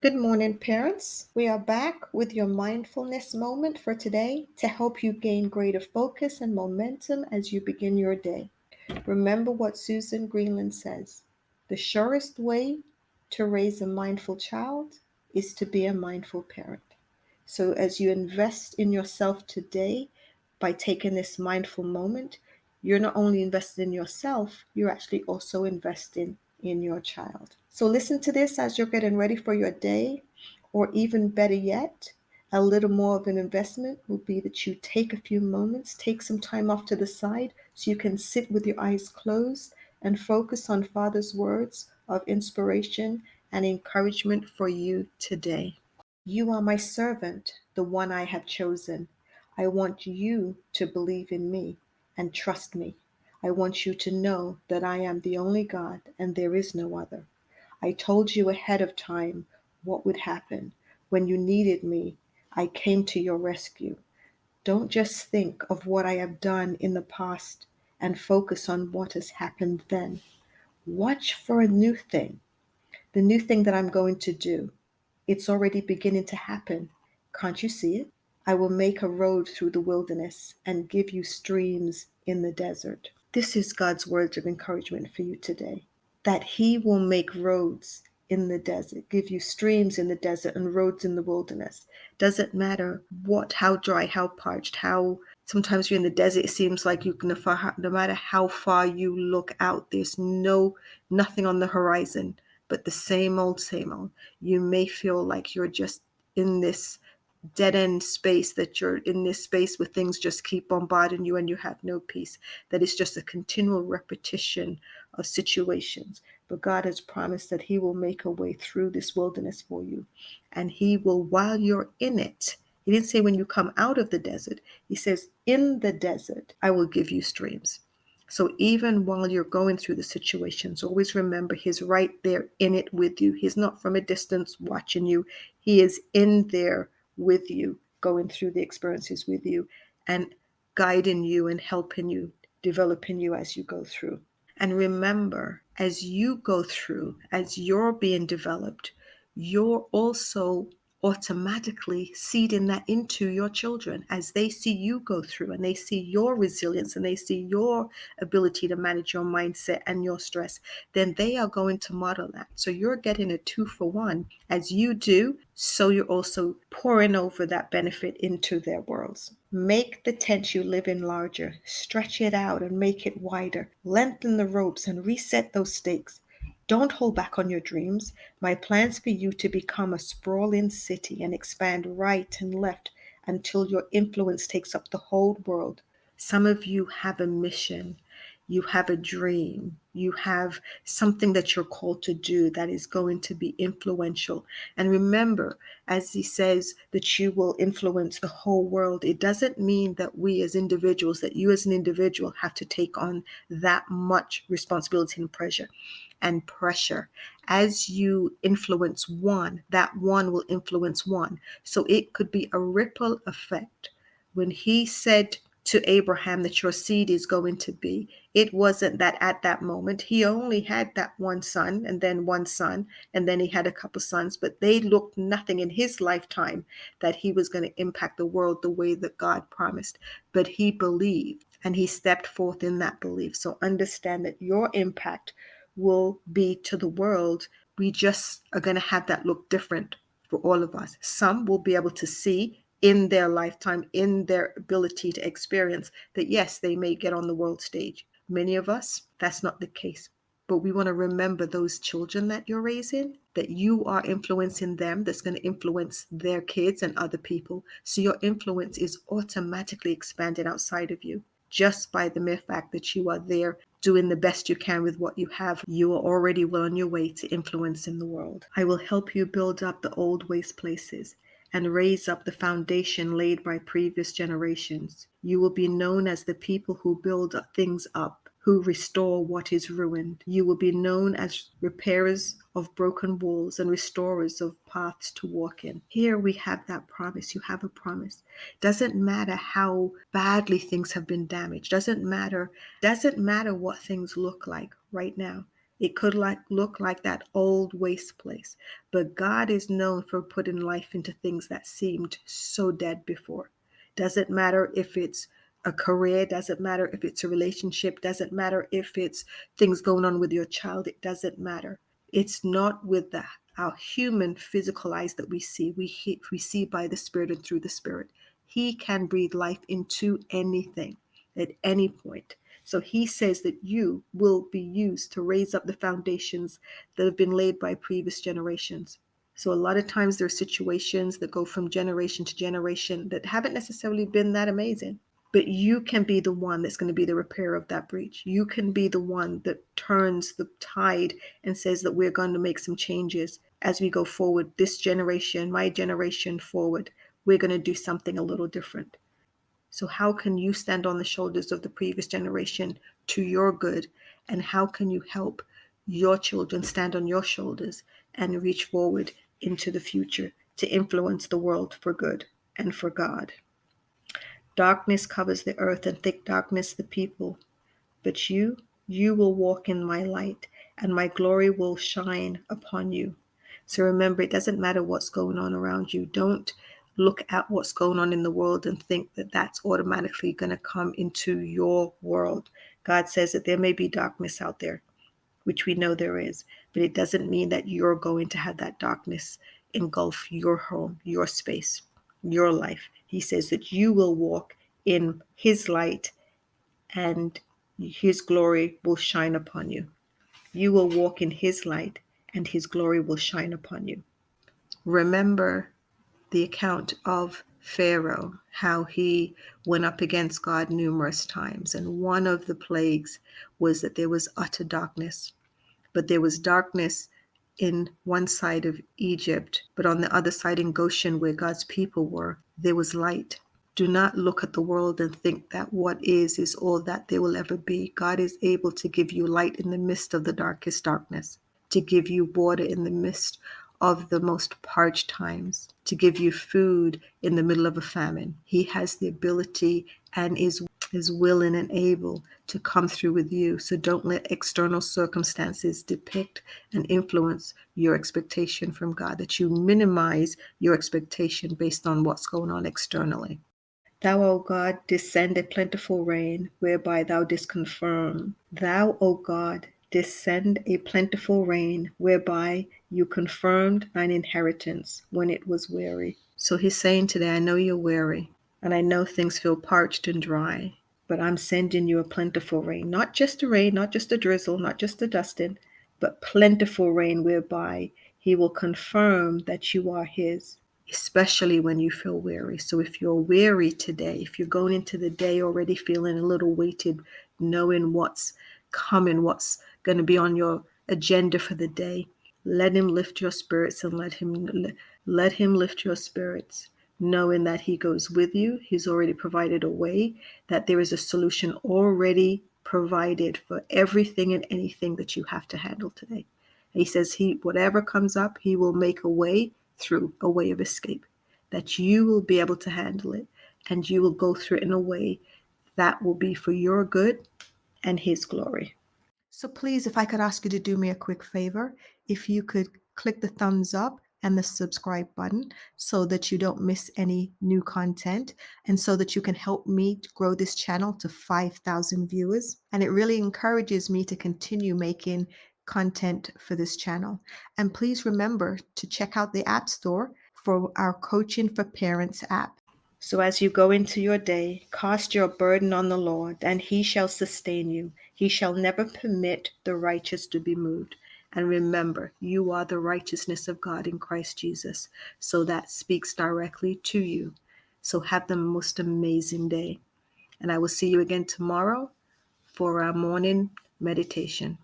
Good morning, parents. We are back with your mindfulness moment for today to help you gain greater focus and momentum as you begin your day. Remember what Susan Greenland says: the surest way to raise a mindful child is to be a mindful parent. So, as you invest in yourself today by taking this mindful moment, you're not only investing in yourself, you're actually also investing in your child. So, listen to this as you're getting ready for your day, or even better yet, a little more of an investment will be that you take a few moments, take some time off to the side so you can sit with your eyes closed and focus on Father's words of inspiration and encouragement for you today. You are my servant, the one I have chosen. I want you to believe in me and trust me. I want you to know that I am the only God and there is no other. I told you ahead of time what would happen. When you needed me, I came to your rescue. Don't just think of what I have done in the past and focus on what has happened then. Watch for a new thing, the new thing that I'm going to do. It's already beginning to happen. Can't you see it? I will make a road through the wilderness and give you streams in the desert. This is God's words of encouragement for you today, that He will make roads in the desert, give you streams in the desert and roads in the wilderness. Doesn't matter how dry, how parched, how sometimes you're in the desert, it seems like you can, no matter how far you look out, there's nothing on the horizon but the same old, same old. You may feel like you're just in this dead end space, that you're in this space where things just keep bombarding you and you have no peace, that it's just a continual repetition of situations. But God has promised that He will make a way through this wilderness for you. And He will, while you're in it, He didn't say when you come out of the desert, He says, in the desert, I will give you streams. So even while you're going through the situations, always remember He's right there in it with you. He's not from a distance watching you. He is in there with you, going through the experiences with you, and guiding you and helping you, developing you as you go through. And remember, as you go through, as you're being developed, you're also automatically seeding that into your children as they see you go through and they see your resilience and they see your ability to manage your mindset and your stress, then they are going to model that. So you're getting a 2-for-1. As you do, so you're also pouring over that benefit into their worlds. Make the tent you live in larger, stretch it out and make it wider, lengthen the ropes and reset those stakes. Don't hold back on your dreams. My plans for you to become a sprawling city and expand right and left until your influence takes up the whole world. Some of you have a mission. You have a dream. You have something that you're called to do that is going to be influential. And remember, as he says that you will influence the whole world, it doesn't mean that we as individuals, that you as an individual have to take on that much responsibility and pressure. As you influence one, that one will influence one. So it could be a ripple effect. When he said to Abraham that your seed is going to be, it wasn't that at that moment he only had that one son and then he had a couple sons, but they looked nothing in his lifetime that he was going to impact the world the way that God promised. But he believed and he stepped forth in that belief. So understand that your impact will be to the world. We just are going to have that look different for all of us. Some will be able to see in their lifetime, in their ability to experience that, yes, they may get on the world stage. Many of us, that's not the case. But we want to remember those children that you're raising, that you are influencing them, that's going to influence their kids and other people. So your influence is automatically expanded outside of you. Just by the mere fact that you are there doing the best you can with what you have, you are already well on your way to influencing the world. I will help you build up the old waste places and raise up the foundation laid by previous generations. You will be known as the people who build things up, who restore what is ruined. You will be known as repairers of broken walls and restorers of paths to walk in. Here we have that promise. You have a promise. Doesn't matter how badly things have been damaged. Doesn't matter what things look like right now. It could look like that old waste place, but God is known for putting life into things that seemed so dead before. Doesn't matter if it's a career, doesn't matter if it's a relationship, doesn't matter if it's things going on with your child, it doesn't matter. It's not with our human physical eyes that we see. We see by the Spirit and through the Spirit. He can breathe life into anything at any point. So he says that you will be used to raise up the foundations that have been laid by previous generations. So a lot of times there are situations that go from generation to generation that haven't necessarily been that amazing. But you can be the one that's going to be the repairer of that breach. You can be the one that turns the tide and says that we're going to make some changes as we go forward. This generation, my generation forward, we're going to do something a little different. So how can you stand on the shoulders of the previous generation to your good? And how can you help your children stand on your shoulders and reach forward into the future to influence the world for good and for God? Darkness covers the earth and thick darkness the people. But you will walk in my light, and my glory will shine upon you. So remember, it doesn't matter what's going on around you. Don't look at what's going on in the world and think that that's automatically going to come into your world. God says that there may be darkness out there, which we know there is, but it doesn't mean that you're going to have that darkness engulf your home, your space, your life. He says that you will walk in his light and his glory will shine upon you. You will walk in his light and his glory will shine upon you. Remember the account of Pharaoh, how he went up against God numerous times. And one of the plagues was that there was utter darkness. But there was darkness in one side of Egypt, but on the other side in Goshen, where God's people were, there was light. Do not look at the world and think that what is all that there will ever be. God is able to give you light in the midst of the darkest darkness, to give you water in the midst of the most parched times, to give you food in the middle of a famine. He has the ability and is willing and able to come through with you. So don't let external circumstances depict and influence your expectation from God, that you minimize your expectation based on what's going on externally. Thou, O God, descend a plentiful rain, whereby thou didst confirm. Thou, O God, descend a plentiful rain, whereby you confirmed thine inheritance when it was weary. So he's saying today, I know you're weary, and I know things feel parched and dry, but I'm sending you a plentiful rain. Not just a rain, not just a drizzle, not just a dusting, but plentiful rain, whereby he will confirm that you are his, especially when you feel weary. So if you're weary today, if you're going into the day already feeling a little weighted, knowing what's coming, what's going to be on your agenda for the day, let him lift your spirits and let him lift your spirits, knowing that he goes with you. He's already provided a way, that there is a solution already provided for everything and anything that you have to handle today. He says whatever comes up, he will make a way through, a way of escape, that you will be able to handle it, and you will go through it in a way that will be for your good and his glory. So please, if I could ask you to do me a quick favor, if you could click the thumbs up and the subscribe button so that you don't miss any new content, and so that you can help me to grow this channel to 5,000 viewers. And it really encourages me to continue making content for this channel. And please remember to check out the App Store for our Coaching for Parents app. So as you go into your day, cast your burden on the Lord, and he shall sustain you. He shall never permit the righteous to be moved. And remember, you are the righteousness of God in Christ Jesus. So that speaks directly to you. So have the most amazing day. And I will see you again tomorrow for our morning meditation.